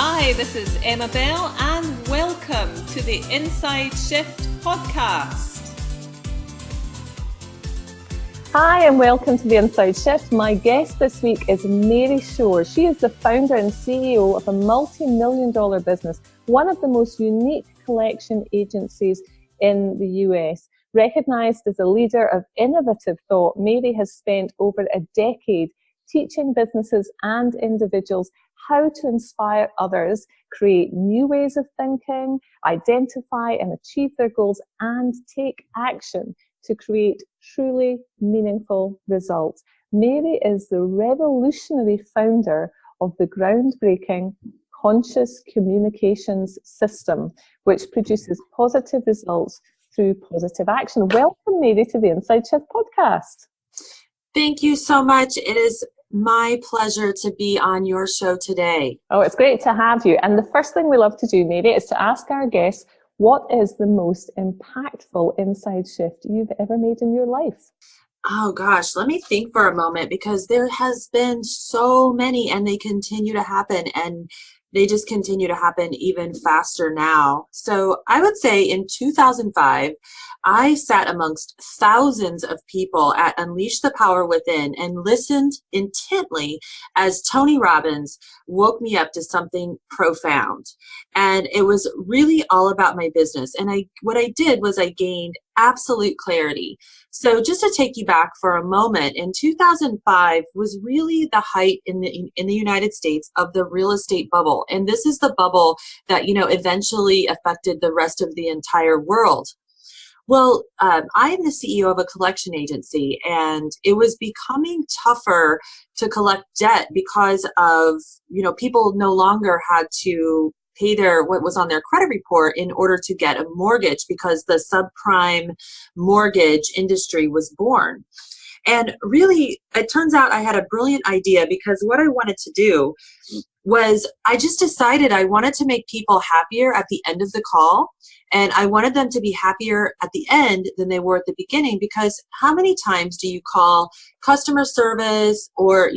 Hi, this is Emma Bell and welcome to the Inside Shift podcast. Hi and welcome to the Inside Shift. My guest this week is Mary Shore. She is the founder and CEO of a multi-million-dollar business, one of the most unique collection agencies in the US. Recognized as a leader of innovative thought, Mary has spent over a decade teaching businesses and individuals how to inspire others, create new ways of thinking, identify and achieve their goals, and take action to create truly meaningful results. Mary is the revolutionary founder of the groundbreaking Conscious Communications System, which produces positive results through positive action. Welcome, Mary, to the Inside Shift podcast. Thank you so much. It is my pleasure to be on your show today. Oh, it's great to have you. And the first thing we love to do, Mary, is to ask our guests, what is the most impactful inside shift you've ever made in your life? Oh gosh, let me think for a moment, because there has been so many and they continue to happen, and they just continue to happen even faster now. So I would say in 2005, I sat amongst thousands of people at Unleash the Power Within and listened intently as Tony Robbins woke me up to something profound. And it was really all about my business. And what I did was I gained absolute clarity. So just to take you back for a moment, in 2005 was really the height in the United States of the real estate bubble. And this is the bubble that, eventually affected the rest of the entire world. Well, I am the CEO of a collection agency, and it was becoming tougher to collect debt because of, people no longer had to pay what was on their credit report in order to get a mortgage, because the subprime mortgage industry was born. And really, it turns out I had a brilliant idea, because what I wanted to do was I just decided I wanted to make people happier at the end of the call. And I wanted them to be happier at the end than they were at the beginning, because how many times do you call customer service or,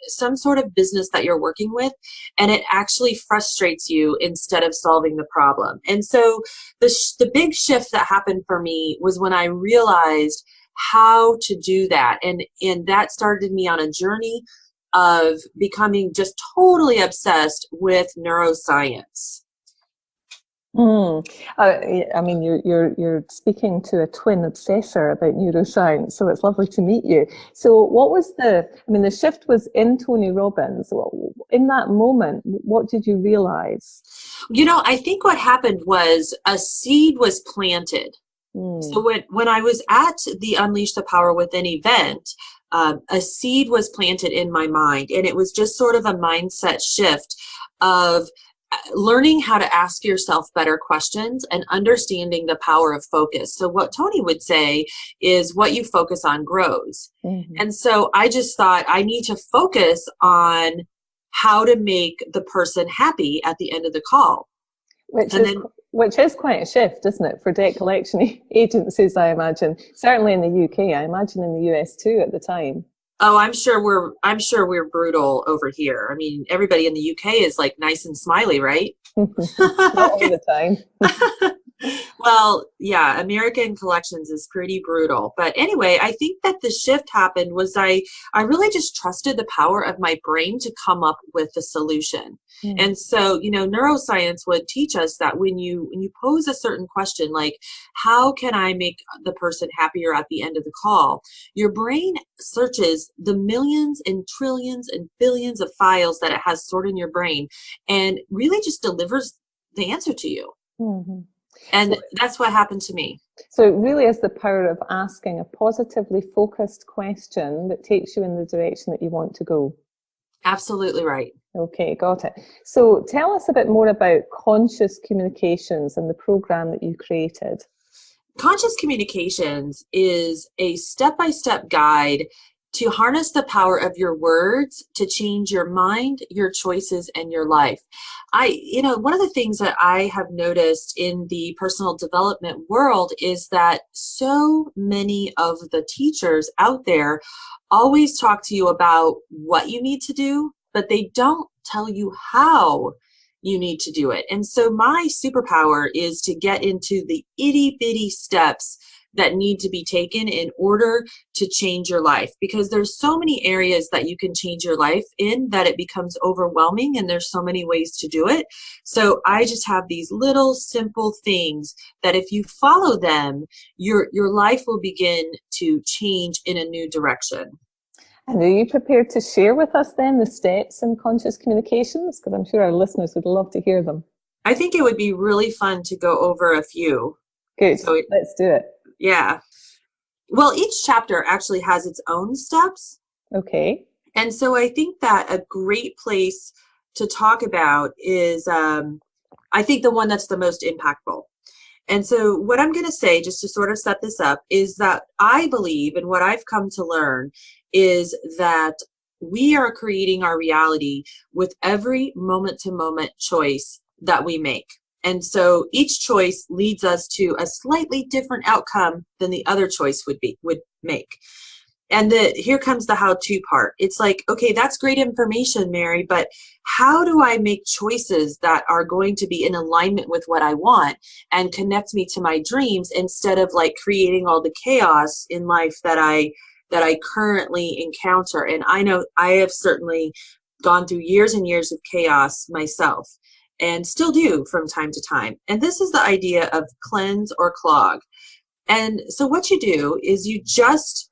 some sort of business that you're working with, and it actually frustrates you instead of solving the problem? And so the big shift that happened for me was when I realized how to do that. And that started me on a journey of becoming just totally obsessed with neuroscience. You're speaking to a twin obsessor about neuroscience, so it's lovely to meet you. So what was the shift was in Tony Robbins. In that moment, what did you realize? I think what happened was a seed was planted. So when I was at the Unleash the Power Within event, a seed was planted in my mind, and it was just sort of a mindset shift of learning how to ask yourself better questions and understanding the power of focus. So what Tony would say is what you focus on grows. Mm-hmm. And so I just thought I need to focus on how to make the person happy at the end of the call. Which is quite a shift, isn't it, for debt collection agencies, I imagine. Certainly in the UK, I imagine in the US too at the time. Oh, I'm sure we're brutal over here. I mean, everybody in the UK is like nice and smiley, right? Not all the time. Well, yeah, American collections is pretty brutal. But anyway, I think that the shift happened was I really just trusted the power of my brain to come up with the solution. Mm. And so, neuroscience would teach us that when you pose a certain question, like, how can I make the person happier at the end of the call? Your brain searches the millions and trillions and billions of files that it has stored in your brain and really just delivers the answer to you. Mm-hmm. And that's what happened to me. So it really is the power of asking a positively focused question that takes you in the direction that you want to go. Absolutely right. Okay, got it. So tell us a bit more about Conscious Communications and the program that you created. Conscious Communications is a step-by-step guide to harness the power of your words to change your mind, your choices, and your life. One of the things that I have noticed in the personal development world is that so many of the teachers out there always talk to you about what you need to do, but they don't tell you how you need to do it. And so my superpower is to get into the itty bitty steps that need to be taken in order to change your life, because there's so many areas that you can change your life in that it becomes overwhelming, and there's so many ways to do it. So I just have these little simple things that if you follow them, your life will begin to change in a new direction. And are you prepared to share with us then the steps in conscious communications? Because I'm sure our listeners would love to hear them. I think it would be really fun to go over a few. Good, so let's do it. Yeah. Well, each chapter actually has its own steps. Okay. And so I think that a great place to talk about is, I think the one that's the most impactful. And so what I'm going to say, just to sort of set this up, is that I believe, and what I've come to learn, is that we are creating our reality with every moment-to-moment choice that we make. And so each choice leads us to a slightly different outcome than the other choice would make. And here comes the how-to part. It's like, okay, that's great information, Mary, but how do I make choices that are going to be in alignment with what I want and connect me to my dreams, instead of like creating all the chaos in life that I currently encounter? And I know I have certainly gone through years and years of chaos myself, and still do from time to time. And this is the idea of cleanse or clog. And so what you do is you just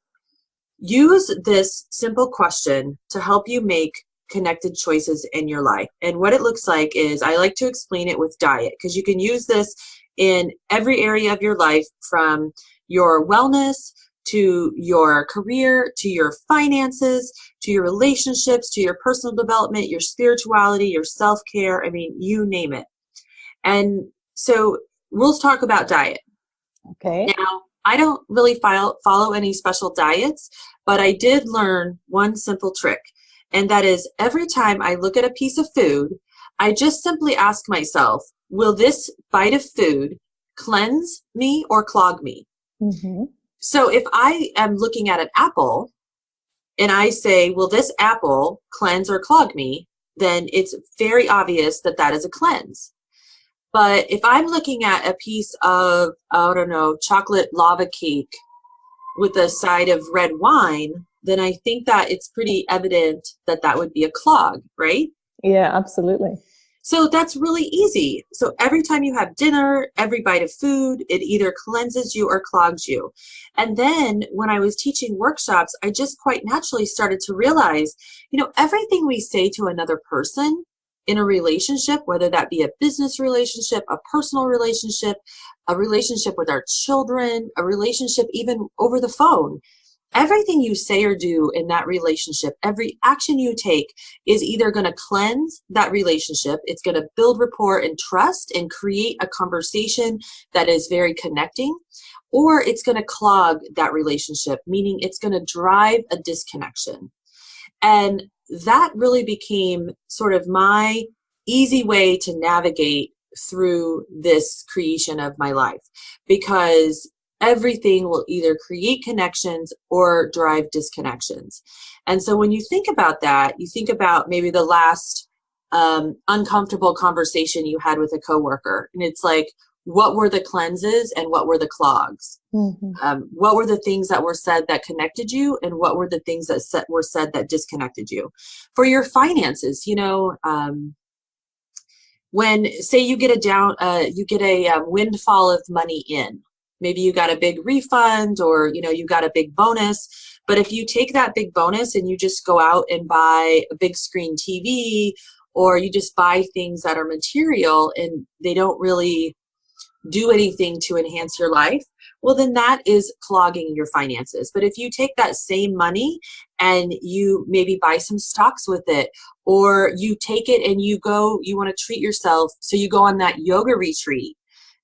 use this simple question to help you make connected choices in your life. And what it looks like is, I like to explain it with diet, because you can use this in every area of your life, from your wellness to your career, to your finances, to your relationships, to your personal development, your spirituality, your self-care. I mean, you name it. And so we'll talk about diet. Okay. Now, I don't really follow any special diets, but I did learn one simple trick. And that is, every time I look at a piece of food, I just simply ask myself, will this bite of food cleanse me or clog me? Mm-hmm. So if I am looking at an apple and I say, will this apple cleanse or clog me? Then it's very obvious that that is a cleanse. But if I'm looking at a piece of, I don't know, chocolate lava cake with a side of red wine, then I think that it's pretty evident that that would be a clog, right? Yeah, absolutely. So that's really easy. So every time you have dinner, every bite of food, it either cleanses you or clogs you. And then when I was teaching workshops, I just quite naturally started to realize, everything we say to another person in a relationship, whether that be a business relationship, a personal relationship, a relationship with our children, a relationship even over the phone, everything you say or do in that relationship, every action you take is either going to cleanse that relationship, it's going to build rapport and trust and create a conversation that is very connecting, or it's going to clog that relationship, meaning it's going to drive a disconnection. And that really became sort of my easy way to navigate through this creation of my life, because everything will either create connections or drive disconnections. And so when you think about that, you think about maybe the last uncomfortable conversation you had with a coworker. And it's like, what were the cleanses and what were the clogs? Mm-hmm. What were the things that were said that connected you, and what were the things that were said that disconnected you? For your finances, when say you get a windfall of money in, maybe you got a big refund, or you got a big bonus. But if you take that big bonus and you just go out and buy a big screen TV, or you just buy things that are material and they don't really do anything to enhance your life, well, then that is clogging your finances. But if you take that same money and you maybe buy some stocks with it, or you take it and you want to treat yourself, so you go on that yoga retreat,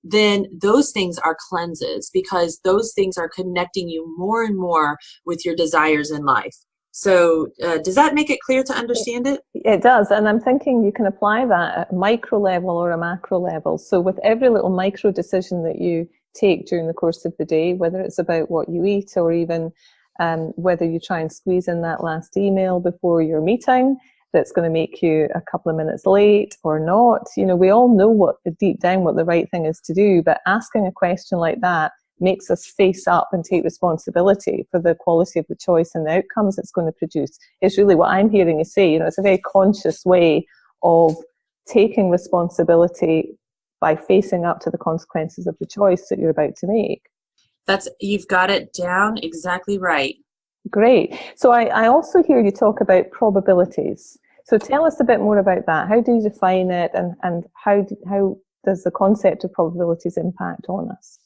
then those things are cleanses, because those things are connecting you more and more with your desires in life. So does that make it clear to understand it? It does. And I'm thinking you can apply that at a micro level or a macro level. So with every little micro decision that you take during the course of the day, whether it's about what you eat, or even whether you try and squeeze in that last email before your meeting, that's going to make you a couple of minutes late or not. We all know deep down what the right thing is to do, but asking a question like that makes us face up and take responsibility for the quality of the choice and the outcomes it's going to produce. It's really what I'm hearing you say. It's a very conscious way of taking responsibility by facing up to the consequences of the choice that you're about to make. You've got it down exactly right. Great. So I also hear you talk about probabilities. So tell us a bit more about that. How do you define it, and how does the concept of probabilities impact on us?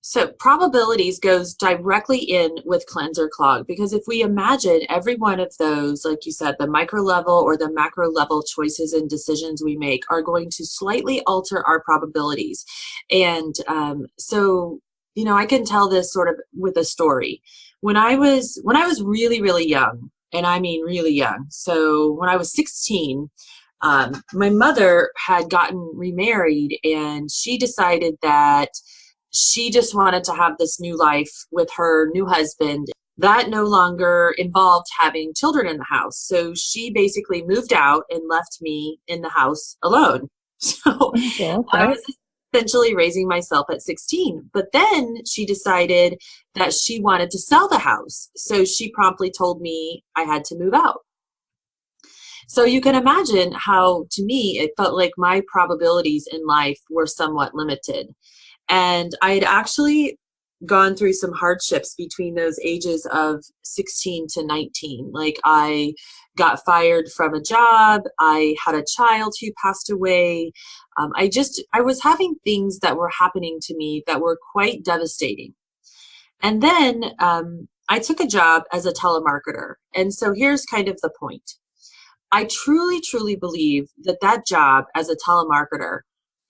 So probabilities goes directly in with cleanser clog, because if we imagine every one of those, like you said, the micro level or the macro level choices and decisions we make are going to slightly alter our probabilities. And so, I can tell this sort of with a story. When I was really, really young, and I mean really young, so when I was 16, my mother had gotten remarried, and she decided that she just wanted to have this new life with her new husband that no longer involved having children in the house. So she basically moved out and left me in the house alone. So okay. I was essentially raising myself at 16. But then she decided that she wanted to sell the house. So she promptly told me I had to move out. So you can imagine how, to me, it felt like my probabilities in life were somewhat limited. And I had actually gone through some hardships between those ages of 16 to 19. Like, I got fired from a job. I had a child who passed away. I was having things that were happening to me that were quite devastating. And then I took a job as a telemarketer. And so here's kind of the point. I truly, truly believe that job as a telemarketer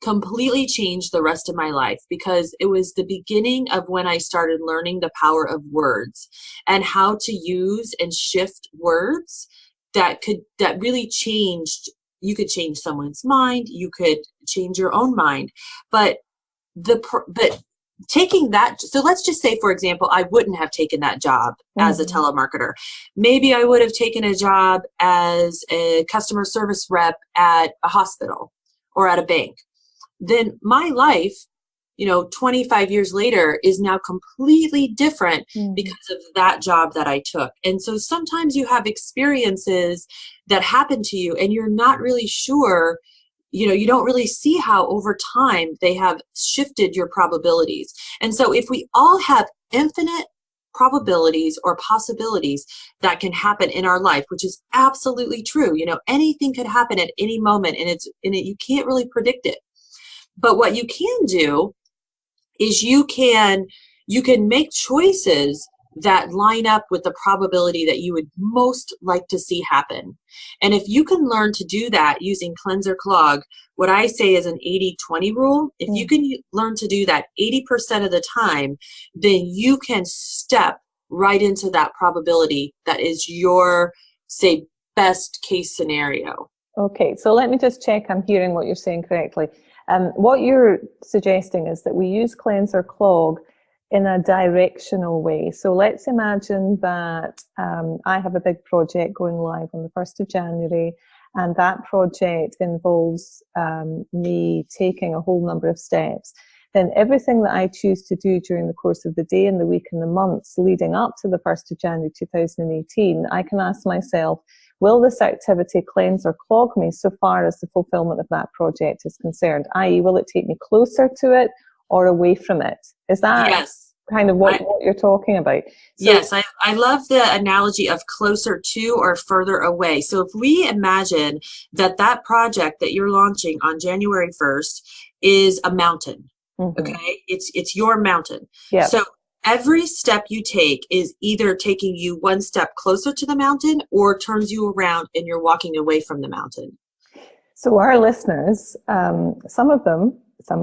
completely changed the rest of my life, because it was the beginning of when I started learning the power of words and how to use and shift words that really changed. You could change someone's mind, you could change your own mind, but taking that, so let's just say, for example, I wouldn't have taken that job as a telemarketer. Maybe I would have taken a job as a customer service rep at a hospital or at a bank. Then my life, 25 years later, is now completely different because of that job that I took. And so sometimes you have experiences that happen to you and you're not really sure, you don't really see how over time they have shifted your probabilities. And so if we all have infinite probabilities or possibilities that can happen in our life, which is absolutely true, anything could happen at any moment, and you can't really predict it. But what you can do is you can make choices that line up with the probability that you would most like to see happen. And if you can learn to do that using cleanser clog, what I say is an 80-20 rule. If you can learn to do that 80% of the time, then you can step right into that probability that is your, say, best case scenario. Okay, so let me just check I'm hearing what you're saying correctly. What you're suggesting is that we use cleanser clog in a directional way. So let's imagine that I have a big project going live on the 1st of January, and that project involves me taking a whole number of steps. Then everything that I choose to do during the course of the day and the week and the months leading up to the 1st of January 2018, I can ask myself, will this activity cleanse or clog me so far as the fulfillment of that project is concerned? I.e., will it take me closer to it or away from it? Is that kind of what you're talking about? So, yes, I love the analogy of closer to or further away. So if we imagine that project that you're launching on January 1st is a mountain, okay? It's your mountain. Yeah. So every step you take is either taking you one step closer to the mountain or turns you around and you're walking away from the mountain. So our listeners, some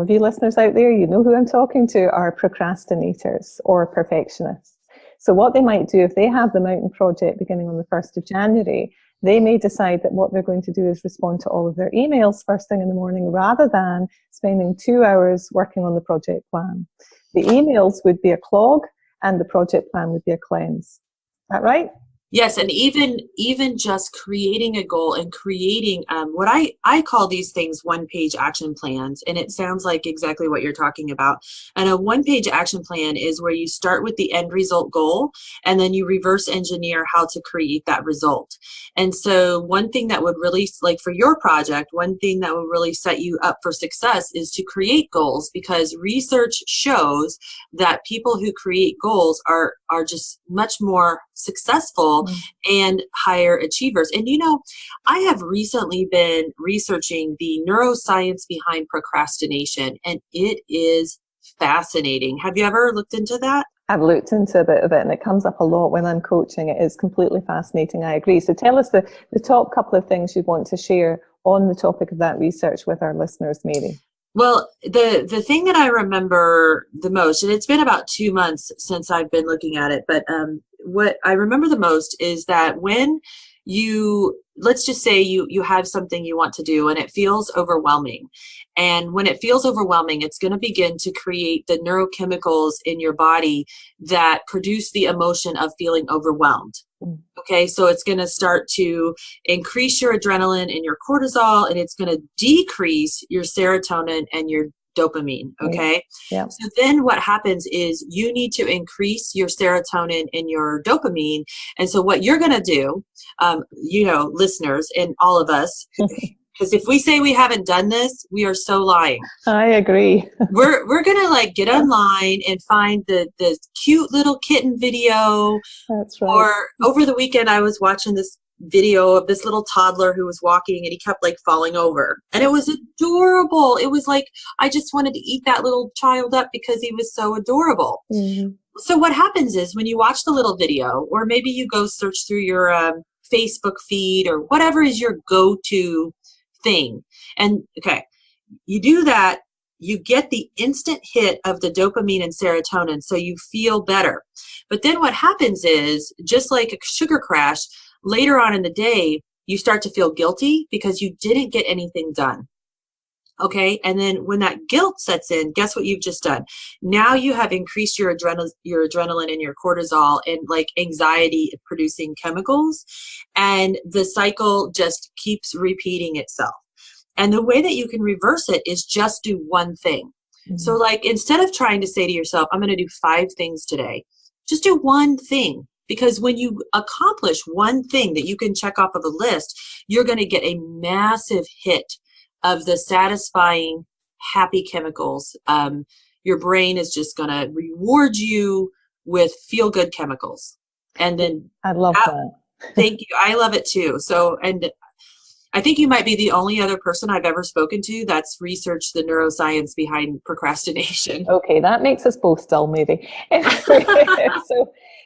of you listeners out there, you know who I'm talking to, are procrastinators or perfectionists. So what they might do if they have the mountain project beginning on the 1st of January, they may decide that what they're going to do is respond to all of their emails first thing in the morning rather than spending 2 hours working on the project plan. The emails would be a clog and the project plan would be a cleanse. Is that right? Yes, and even just creating a goal and creating what I call these things one-page action plans, and it sounds like exactly what you're talking about. And a one-page action plan is where you start with the end result goal, and then you reverse engineer how to create that result. And so one thing that would really, like for your project, one thing that would really set you up for success is to create goals, because research shows that people who create goals are just much more successful and higher achievers. And I have recently been researching the neuroscience behind procrastination, and it is fascinating. Have you ever looked into that? I've looked into a bit of it, and it comes up a lot when I'm coaching. It is completely fascinating. I agree. So tell us the top couple of things you'd want to share on the topic of that research with our listeners, Mary. Well, the thing that I remember the most, and it's been about 2 months since I've been looking at it, but what I remember the most is that when let's just say you have something you want to do and it feels overwhelming. And when it feels overwhelming, it's going to begin to create the neurochemicals in your body that produce the emotion of feeling overwhelmed. Okay, so it's going to start to increase your adrenaline and your cortisol, and it's going to decrease your serotonin and your dopamine. Okay. Yeah. So then what happens is you need to increase your serotonin and your dopamine. And so what you're going to do, listeners and all of us, because if we say we haven't done this, we are so lying. I agree. We're gonna get online and find the cute little kitten video. That's right. Or over the weekend, I was watching this video of this little toddler who was walking and he kept falling over, and it was adorable. It was I just wanted to eat that little child up because he was so adorable. Mm-hmm. So what happens is when you watch the little video, or maybe you go search through your Facebook feed or whatever is your go-to thing, and you do that, you get the instant hit of the dopamine and serotonin, so you feel better. But then what happens is, just like a sugar crash, later on in the day, you start to feel guilty because you didn't get anything done. Okay, and then when that guilt sets in, guess what you've just done? Now you have increased your adrenaline and your cortisol and anxiety producing chemicals, and the cycle just keeps repeating itself. And the way that you can reverse it is just do one thing. Mm-hmm. So instead of trying to say to yourself, I'm going to do 5 things today, just do one thing. Because when you accomplish one thing that you can check off of a list, you're going to get a massive hit of the satisfying, happy chemicals. Your brain is just going to reward you with feel-good chemicals. And then I love that. Thank you. I love it too. So, and I think you might be the only other person I've ever spoken to that's researched the neuroscience behind procrastination. Okay, that makes us both dull, maybe.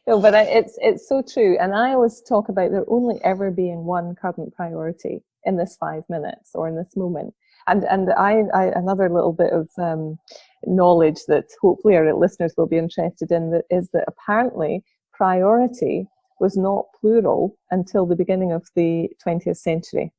But it's so true. And I always talk about there only ever being one current priority in this 5 minutes or in this moment. And I another little bit of knowledge that hopefully our listeners will be interested in is that apparently priority was not plural until the beginning of the 20th century.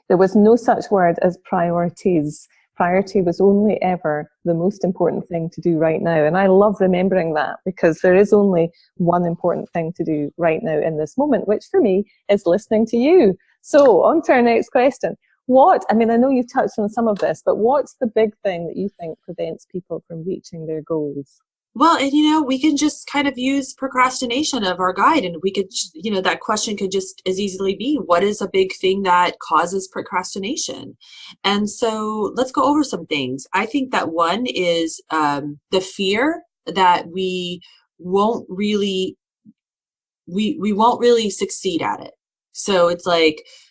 There was no such word as priorities. Priority was only ever the most important thing to do right now. And I love remembering that, because there is only one important thing to do right now in this moment, which for me is listening to you. So on to our next question. I know you've touched on some of this, but what's the big thing that you think prevents people from reaching their goals? Well, and we can just kind of use procrastination of our guide, and we could, that question could just as easily be, what is a big thing that causes procrastination? And so let's go over some things. I think that one is the fear that we won't really succeed at it. So it's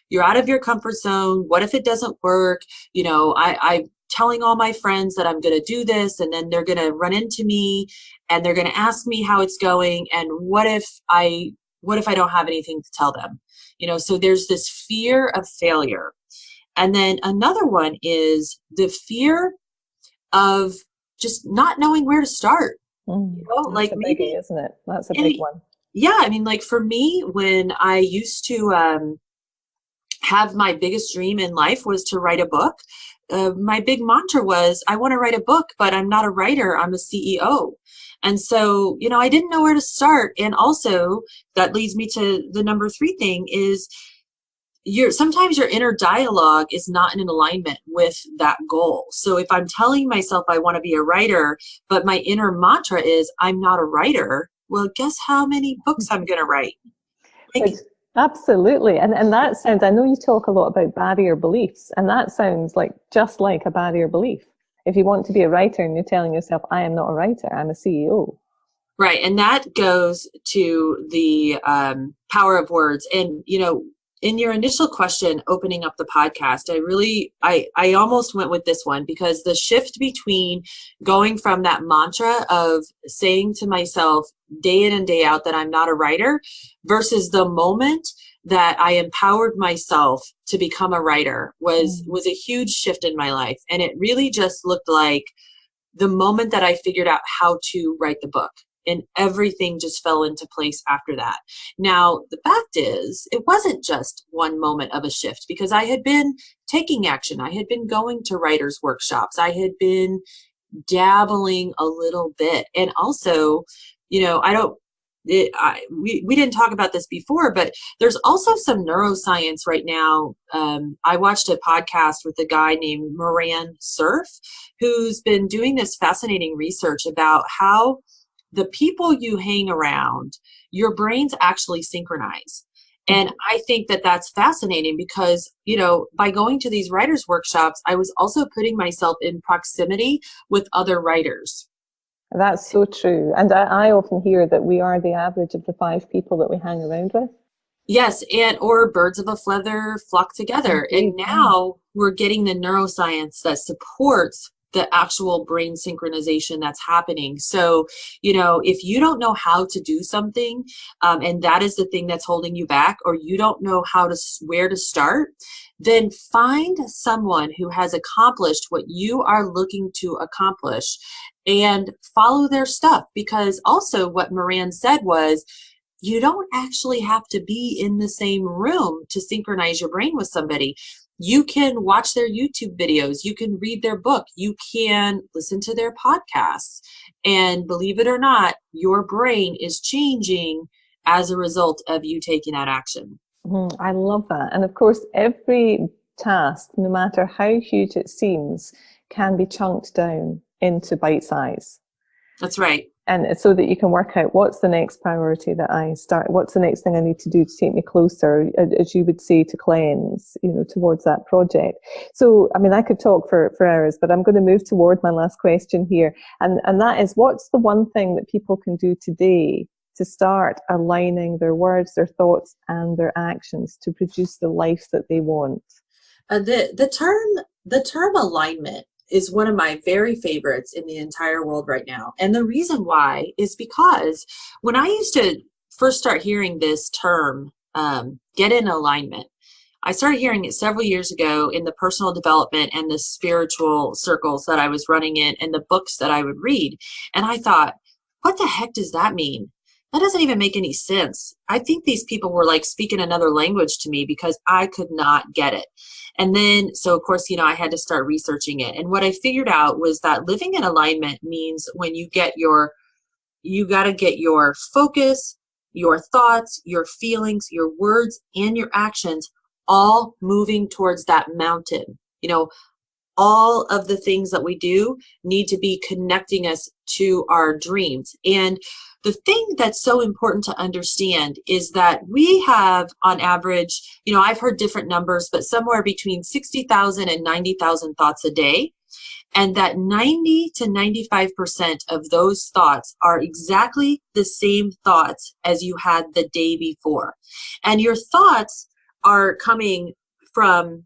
you're out of your comfort zone. What if it doesn't work? I telling all my friends that I'm going to do this, and then they're going to run into me and they're going to ask me how it's going. And what if I don't have anything to tell them? So there's this fear of failure. And then another one is the fear of just not knowing where to start. That's a maybe, biggie, isn't it? That's a big one. Yeah. For me, when I used to have my biggest dream in life was to write a book, my big mantra was, I want to write a book, but I'm not a writer. I'm a CEO. And so, I didn't know where to start. And also that leads me to the number 3 thing is sometimes your inner dialogue is not in alignment with that goal. So if I'm telling myself I want to be a writer, but my inner mantra is I'm not a writer, well, guess how many books I'm going to write? Absolutely. And that sounds, I know you talk a lot about barrier beliefs, and that sounds just like a barrier belief. If you want to be a writer and you're telling yourself, I am not a writer, I'm a CEO. Right. And that goes to the power of words. And, in your initial question, opening up the podcast, I almost went with this one, because the shift between going from that mantra of saying to myself day in and day out that I'm not a writer versus the moment that I empowered myself to become a writer was a huge shift in my life. And it really just looked like the moment that I figured out how to write the book. And everything just fell into place after that. Now, the fact is, it wasn't just one moment of a shift, because I had been taking action. I had been going to writers' workshops. I had been dabbling a little bit. And also, we didn't talk about this before, but there's also some neuroscience right now. I watched a podcast with a guy named Moran Cerf, who's been doing this fascinating research about how the people you hang around, your brains actually synchronize. And I think that that's fascinating because, by going to these writers' workshops, I was also putting myself in proximity with other writers. That's so true. And I often hear that we are the average of the 5 people that we hang around with. Yes, or birds of a feather flock together. And now we're getting the neuroscience that supports the actual brain synchronization that's happening. So, if you don't know how to do something, and that is the thing that's holding you back, or you don't know where to start, then find someone who has accomplished what you are looking to accomplish and follow their stuff. Because also what Moran said was, you don't actually have to be in the same room to synchronize your brain with somebody. You can watch their YouTube videos. You can read their book. You can listen to their podcasts. And believe it or not, your brain is changing as a result of you taking that action. I love that. And of course, every task, no matter how huge it seems, can be chunked down into bite size. That's right. And so that you can work out what's the next priority that I start, what's the next thing I need to do to take me closer, as you would say, to cleanse, towards that project. So, I could talk for hours, but I'm going to move toward my last question here. And that is, what's the one thing that people can do today to start aligning their words, their thoughts, and their actions to produce the life that they want? The term alignment is one of my very favorites in the entire world right now. And the reason why is because when I used to first start hearing this term, get in alignment, I started hearing it several years ago in the personal development and the spiritual circles that I was running in and the books that I would read. And I thought, what the heck does that mean? That doesn't even make any sense. I think these people were like speaking another language to me because I could not get it. And then, so of course, I had to start researching it. And what I figured out was that living in alignment means when you got to get your focus, your thoughts, your feelings, your words, and your actions all moving towards that mountain. All of the things that we do need to be connecting us to our dreams. And the thing that's so important to understand is that we have, on average, I've heard different numbers, but somewhere between 60,000 and 90,000 thoughts a day. And that 90 to 95% of those thoughts are exactly the same thoughts as you had the day before. And your thoughts are coming from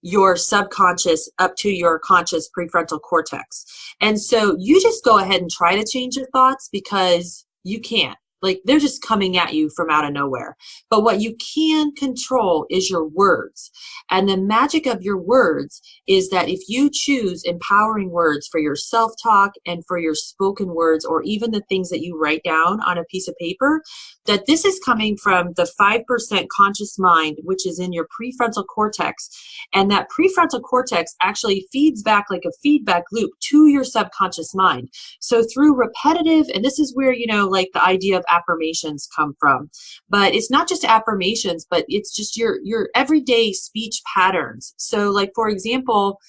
your subconscious up to your conscious prefrontal cortex. And so you just go ahead and try to change your thoughts because you can't. They're just coming at you from out of nowhere. But what you can control is your words. And the magic of your words is that if you choose empowering words for your self-talk and for your spoken words, or even the things that you write down on a piece of paper, that this is coming from the 5% conscious mind, which is in your prefrontal cortex. And that prefrontal cortex actually feeds back like a feedback loop to your subconscious mind. So through repetitive, and this is where, like the idea of affirmations come from, but it's not just affirmations, but it's just your everyday speech patterns. So like, for example,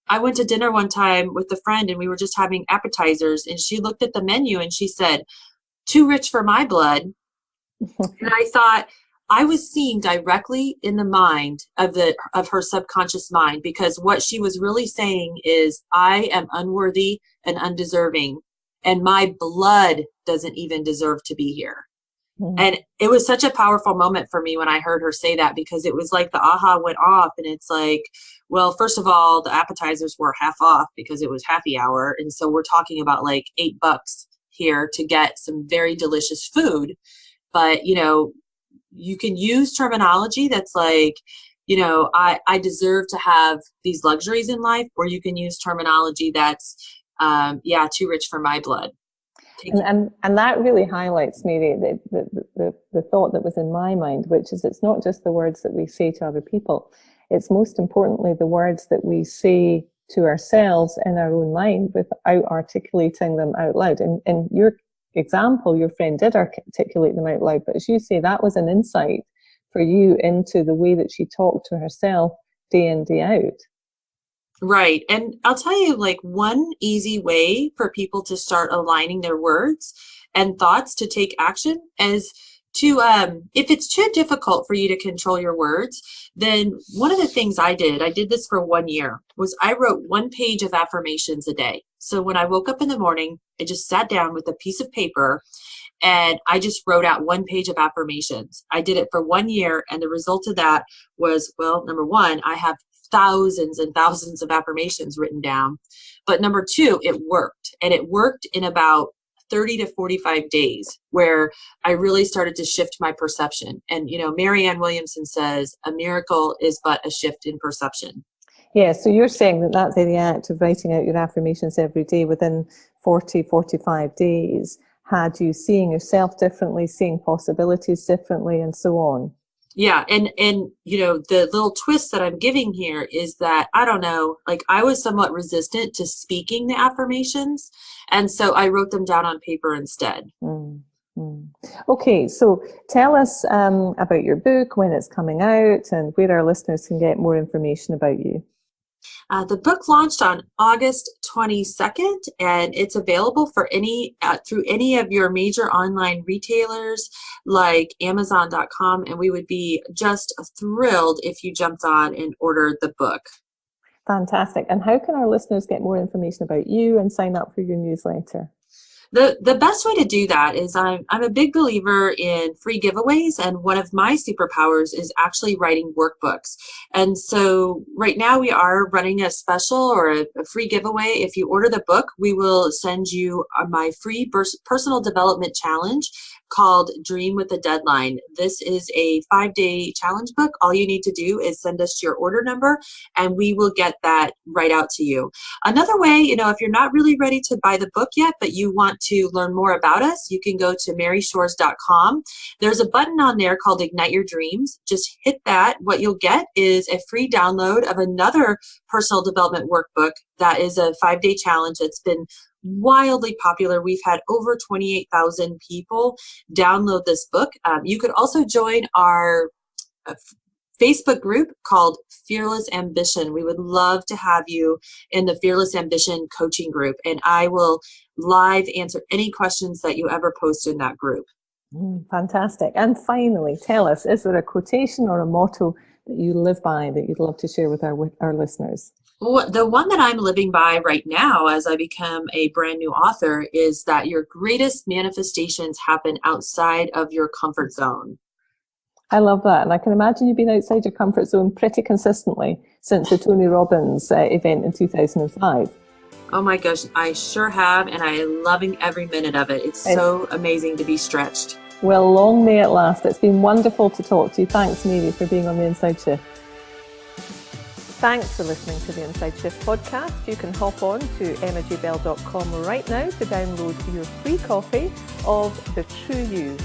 I went to dinner one time with a friend and we were just having appetizers, and she looked at the menu and she said, "Too rich for my blood." And I thought I was seeing directly in the mind of her subconscious mind, because what she was really saying is, I am unworthy and undeserving, and my blood doesn't even deserve to be here. Mm-hmm. And it was such a powerful moment for me when I heard her say that, because it was like the aha went off, and it's like, well, first of all, the appetizers were half off because it was happy hour. And so we're talking about like $8 here to get some very delicious food. But, you can use terminology that's like, I deserve to have these luxuries in life, or you can use terminology that's, too rich for my blood. And that really highlights, Mary, the thought that was in my mind, which is it's not just the words that we say to other people. It's most importantly the words that we say to ourselves in our own mind without articulating them out loud. And in your example, your friend did articulate them out loud, but as you say, that was an insight for you into the way that she talked to herself day in, day out. Right. And I'll tell you, like, one easy way for people to start aligning their words and thoughts to take action is to, if it's too difficult for you to control your words, then one of the things I did this for 1 year, was I wrote 1 page of affirmations a day. So when I woke up in the morning, I just sat down with a piece of paper and I just wrote out 1 page of affirmations. I did it for 1 year. And the result of that was, well, number one, I have thousands and thousands of affirmations written down. But number two, it worked. And it worked in about 30 to 45 days, where I really started to shift my perception. And, Marianne Williamson says, a miracle is but a shift in perception. Yeah, so you're saying that that very act of writing out your affirmations every day within 40, 45 days had you seeing yourself differently, seeing possibilities differently, and so on. Yeah. And, the little twist that I'm giving here is that, I don't know, like I was somewhat resistant to speaking the affirmations. And so I wrote them down on paper instead. Okay. So tell us about your book, when it's coming out, and where our listeners can get more information about you. The book launched on August 22nd, and it's available for through any of your major online retailers like Amazon.com. And we would be just thrilled if you jumped on and ordered the book. Fantastic. And how can our listeners get more information about you and sign up for your newsletter? The best way to do that is I'm a big believer in free giveaways, and one of my superpowers is actually writing workbooks. And so right now we are running a special or a free giveaway. If you order the book, we will send you my free personal development challenge called Dream with a Deadline. This is a 5-day challenge book. All you need to do is send us your order number and we will get that right out to you. Another way, if you're not really ready to buy the book yet, but you want to learn more about us, you can go to maryshores.com. There's a button on there called Ignite Your Dreams. Just hit that. What you'll get is a free download of another personal development workbook that is a 5-day challenge that's been wildly popular. We've had over 28,000 people download this book. You could also join our Facebook group called Fearless Ambition. We would love to have you in the Fearless Ambition coaching group, and I will live answer any questions that you ever post in that group. Fantastic. And finally, tell us, is there a quotation or a motto that you live by that you'd love to share with our listeners? Well, the one that I'm living by right now as I become a brand new author is that your greatest manifestations happen outside of your comfort zone. I love that. And I can imagine you've been outside your comfort zone pretty consistently since the Tony Robbins event in 2005. Oh my gosh, I sure have. And I am loving every minute of it. It's so amazing to be stretched. Well, long may it last. It's been wonderful to talk to you. Thanks, Mary, for being on The Inside Shift. Thanks for listening to the Inside Shift podcast. You can hop on to emmajbell.com right now to download your free copy of The True You,